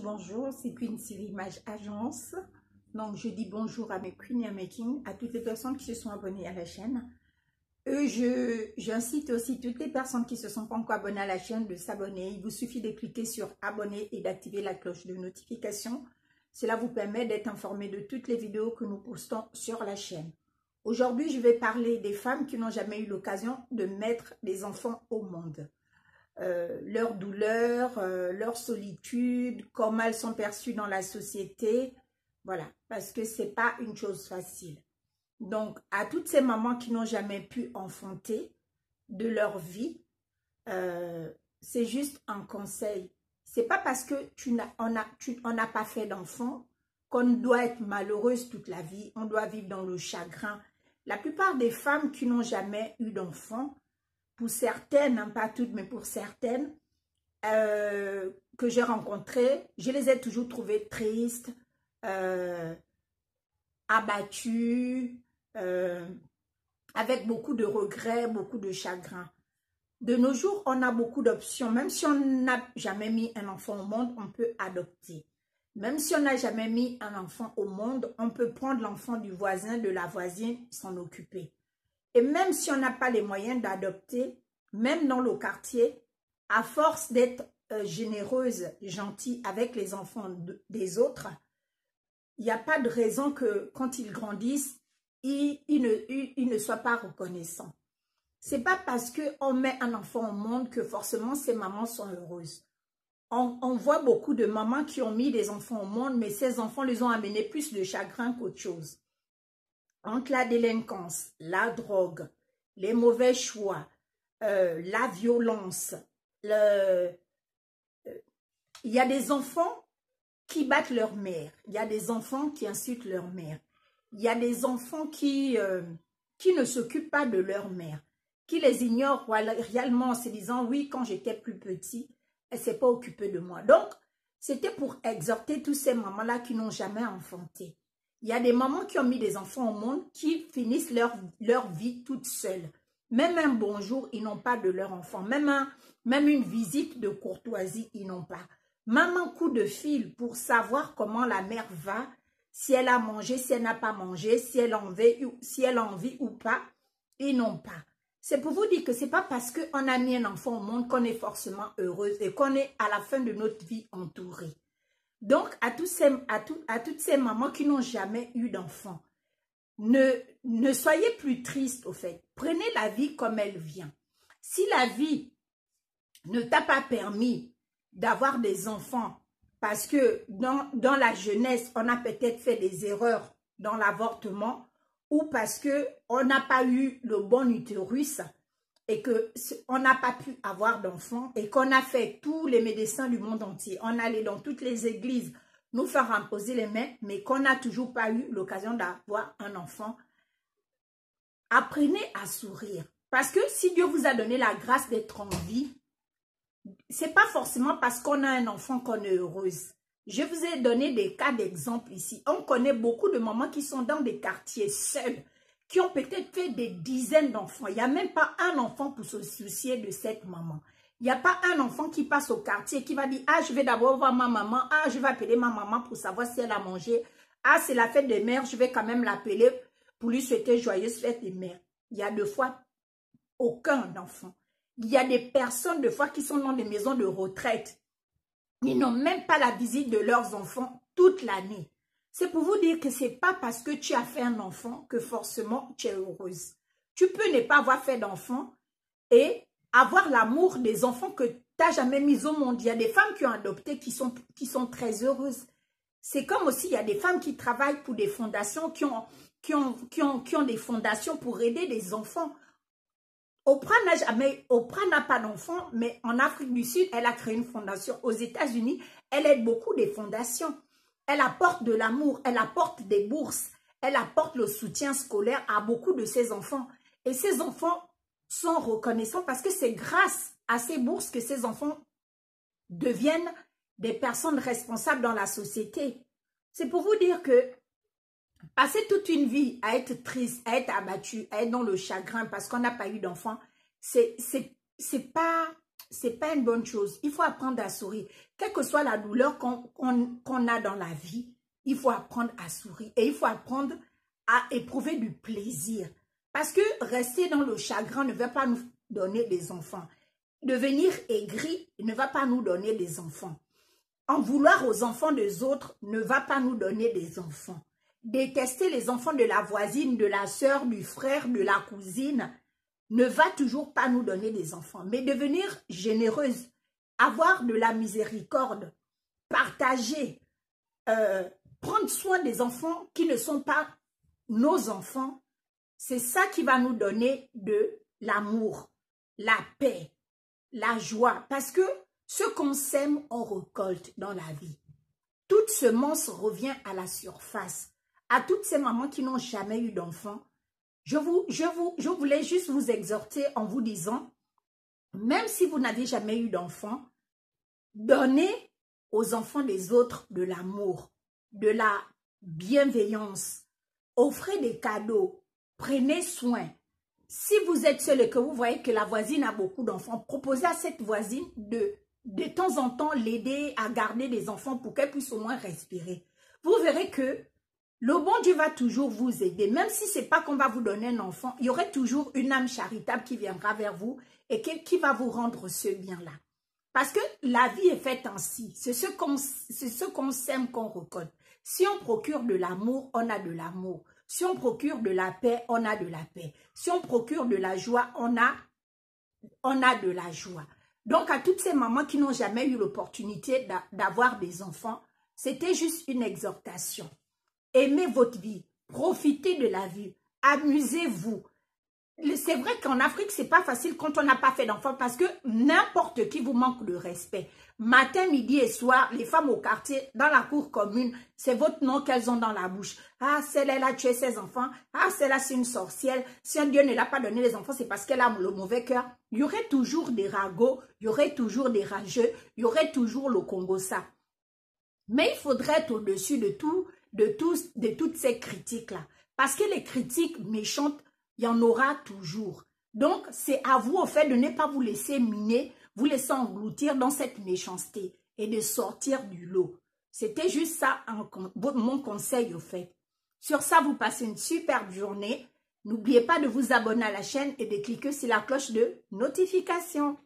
Bonjour, c'est Queen Siri Image Agence. Donc, je dis bonjour à mes queens et à mes kings, à toutes les personnes qui se sont abonnées à la chaîne. J'incite aussi toutes les personnes qui ne se sont pas encore abonnées à la chaîne de s'abonner. Il vous suffit de cliquer sur abonner et d'activer la cloche de notification. Cela vous permet d'être informé de toutes les vidéos que nous postons sur la chaîne. Aujourd'hui, je vais parler des femmes qui n'ont jamais eu l'occasion de mettre des enfants au monde. Leur douleur, leur solitude, comment elles sont perçues dans la société. Voilà, parce que ce n'est pas une chose facile. Donc, à toutes ces mamans qui n'ont jamais pu enfanter de leur vie, c'est juste un conseil. C'est pas parce que on n'a pas fait d'enfant qu'on doit être malheureuse toute la vie, on doit vivre dans le chagrin. La plupart des femmes qui n'ont jamais eu d'enfant, pour certaines, hein, pas toutes, mais pour certaines, que j'ai rencontrées, je les ai toujours trouvées tristes, abattues, avec beaucoup de regrets, beaucoup de chagrin. De nos jours, on a beaucoup d'options. Même si on n'a jamais mis un enfant au monde, on peut adopter. Même si on n'a jamais mis un enfant au monde, on peut prendre l'enfant du voisin, de la voisine, s'en occuper. Et même si on n'a pas les moyens d'adopter, même dans le quartier, à force d'être généreuse, gentille avec les enfants des autres, il n'y a pas de raison que quand ils grandissent, ils ne soient pas reconnaissants. Ce n'est pas parce qu'on met un enfant au monde que forcément ces mamans sont heureuses. On voit beaucoup de mamans qui ont mis des enfants au monde, mais ces enfants les ont amenés plus de chagrin qu'autre chose. Entre la délinquance, la drogue, les mauvais choix, la violence, il y a des enfants qui battent leur mère, il y a des enfants qui insultent leur mère, il y a des enfants qui ne s'occupent pas de leur mère, qui les ignorent réellement en se disant « oui, quand j'étais plus petit, elle ne s'est pas occupée de moi ». Donc, c'était pour exhorter tous ces mamans-là qui n'ont jamais enfanté. Il y a des mamans qui ont mis des enfants au monde qui finissent leur vie toutes seules. Même un bonjour, ils n'ont pas de leur enfant. Même une visite de courtoisie, ils n'ont pas. Même un coup de fil pour savoir comment la mère va, si elle a mangé, si elle n'a pas mangé, si elle en vit ou pas, ils n'ont pas. C'est pour vous dire que ce n'est pas parce qu'on a mis un enfant au monde qu'on est forcément heureuse et qu'on est à la fin de notre vie entourée. Donc, à toutes ces mamans qui n'ont jamais eu d'enfant, ne soyez plus tristes au fait. Prenez la vie comme elle vient. Si la vie ne t'a pas permis d'avoir des enfants parce que dans la jeunesse, on a peut-être fait des erreurs dans l'avortement ou parce qu'on n'a pas eu le bon utérus et qu'on n'a pas pu avoir d'enfants et qu'on a fait tous les médecins du monde entier. On allait dans toutes les églises nous faire imposer les mains, mais qu'on n'a toujours pas eu l'occasion d'avoir un enfant. Apprenez à sourire. Parce que si Dieu vous a donné la grâce d'être en vie, ce n'est pas forcément parce qu'on a un enfant qu'on est heureuse. Je vous ai donné des cas d'exemple ici. On connaît beaucoup de mamans qui sont dans des quartiers seuls, qui ont peut-être fait des dizaines d'enfants. Il n'y a même pas un enfant pour se soucier de cette maman. Il n'y a pas un enfant qui passe au quartier et qui va dire « Ah, je vais d'abord voir ma maman. Ah, je vais appeler ma maman pour savoir si elle a mangé. Ah, c'est la fête des mères, je vais quand même l'appeler pour lui souhaiter joyeuse fête des mères. » Il y a deux fois aucun enfant. Il y a des personnes, des fois, qui sont dans des maisons de retraite. Ils n'ont même pas la visite de leurs enfants toute l'année. C'est pour vous dire que ce n'est pas parce que tu as fait un enfant que forcément tu es heureuse. Tu peux ne pas avoir fait d'enfant et avoir l'amour des enfants que tu n'as jamais mis au monde. Il y a des femmes qui ont adopté qui sont très heureuses. C'est comme aussi, il y a des femmes qui travaillent pour des fondations, qui ont des fondations pour aider des enfants. Oprah n'a pas d'enfant, mais en Afrique du Sud, elle a créé une fondation. Aux États-Unis, elle aide beaucoup des fondations. Elle apporte de l'amour, elle apporte des bourses, elle apporte le soutien scolaire à beaucoup de ses enfants. Et ces enfants sont reconnaissants parce que c'est grâce à ces bourses que ces enfants deviennent des personnes responsables dans la société. C'est pour vous dire que passer toute une vie à être triste, à être abattu, à être dans le chagrin parce qu'on n'a pas eu d'enfant, c'est pas c'est pas une bonne chose. Il faut apprendre à sourire. Quelle que soit la douleur qu'on a dans la vie, il faut apprendre à sourire. Et il faut apprendre à éprouver du plaisir. Parce que rester dans le chagrin ne va pas nous donner des enfants. Devenir aigri ne va pas nous donner des enfants. En vouloir aux enfants des autres ne va pas nous donner des enfants. Détester les enfants de la voisine, de la sœur, du frère, de la cousine ne va toujours pas nous donner des enfants. Mais devenir généreuse, avoir de la miséricorde, partager, prendre soin des enfants qui ne sont pas nos enfants, c'est ça qui va nous donner de l'amour, la paix, la joie. Parce que ce qu'on sème, on récolte dans la vie. Toute semence revient à la surface. À toutes ces mamans qui n'ont jamais eu d'enfants, je voulais juste vous exhorter en vous disant, même si vous n'avez jamais eu d'enfants, donnez aux enfants des autres de l'amour, de la bienveillance. Offrez des cadeaux, prenez soin. Si vous êtes seul et que vous voyez que la voisine a beaucoup d'enfants, proposez à cette voisine de temps en temps l'aider à garder des enfants pour qu'elle puisse au moins respirer. Vous verrez que le bon Dieu va toujours vous aider. Même si ce n'est pas qu'on va vous donner un enfant, il y aurait toujours une âme charitable qui viendra vers vous et qui va vous rendre ce bien-là. Parce que la vie est faite ainsi. C'est ce qu'on sème qu'on récolte. Si on procure de l'amour, on a de l'amour. Si on procure de la paix, on a de la paix. Si on procure de la joie, on a de la joie. Donc, à toutes ces mamans qui n'ont jamais eu l'opportunité d'avoir des enfants, c'était juste une exhortation. Aimez votre vie, profitez de la vie, amusez-vous. C'est vrai qu'en Afrique, c'est pas facile quand on n'a pas fait d'enfants parce que n'importe qui vous manque de respect. Matin, midi et soir, les femmes au quartier, dans la cour commune, c'est votre nom qu'elles ont dans la bouche. Ah, celle-là, elle a tué ses enfants. Ah, celle-là, c'est une sorcière. Si un Dieu ne l'a pas donné les enfants, c'est parce qu'elle a le mauvais cœur. Il y aurait toujours des ragots, il y aurait toujours des rageux, il y aurait toujours le Congossa. Mais il faudrait être au-dessus de toutes ces critiques-là. Parce que les critiques méchantes, il y en aura toujours. Donc, c'est à vous, au fait, de ne pas vous laisser miner, vous laisser engloutir dans cette méchanceté et de sortir du lot. C'était juste ça, mon conseil, au fait. Sur ça, vous passez une superbe journée. N'oubliez pas de vous abonner à la chaîne et de cliquer sur la cloche de notification.